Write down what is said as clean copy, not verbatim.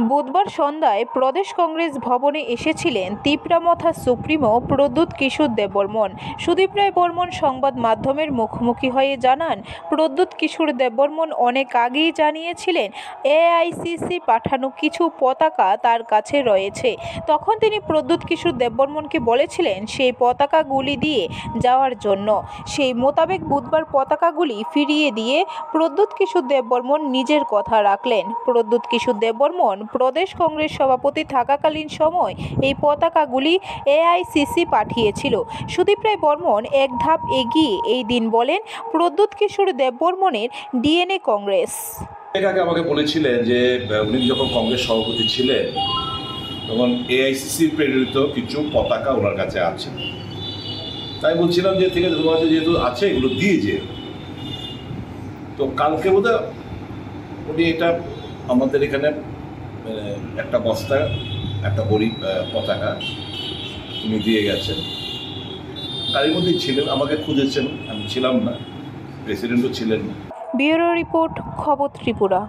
বুধবার সন্ধ্যায় প্রদেশ কংগ্রেস ভবনে এসেছিলেন তিপ্রামথা সুপ্রিমো প্রদ্যুৎ কিশোর দেববর্মন। সুদীপ রায় বর্মন সংবাদ মাধ্যমের মুখোমুখি হয়ে জানান, প্রদ্যুৎ কিশোর দেববর্মন অনেক আগেই জানিয়েছিলেন এআইসিসি পাঠানো কিছু পতাকা তার কাছে রয়েছে। তখন তিনি প্রদ্যুৎ কিশোর দেববর্মনকে বলেছিলেন সেই পতাকাগুলি দিয়ে যাওয়ার জন্য। সেই মোতাবেক বুধবার পতাকাগুলি ফিরিয়ে দিয়ে প্রদ্যুৎ কিশোর দেববর্মন নিজের কথা রাখলেন। প্রদ্যুৎ কিশোর দেববর্মন প্রদেশ কংগ্রেস সভাপতি থাকাকালীন সময় এই পতাকাগুলি এআইসিসি পাঠিয়েছিল। সুদীপ রায় বর্মন এক ধাপ এগিয়ে এই দিন বলেন, প্রদ্যুৎ কিশোর দেববর্মনের ডিএনএ কংগ্রেস। আগে আমাকে বলেছিলেন যে উনি যখন কংগ্রেস সভাপতি ছিলেন তখন এআইসিসি প্রেরিত কিছু পতাকা ওনার কাছে আছে। তাই বলছিলাম যে ঠিক আছে, তোমার কাছে যেহেতু আছে এগুলো দিয়ে যে। তো কালকে বোধহয় উনি এটা আমাদের এখানে একটা বস্তা একটা গরিব পতাকা উনি দিয়ে গেছেন। তারই মধ্যেই ছিলেন, আমাকে খুঁজেছেন, আমি ছিলাম না, প্রেসিডেন্টও ছিলেন না। ব্যুরো রিপোর্ট, খবর ত্রিপুরা।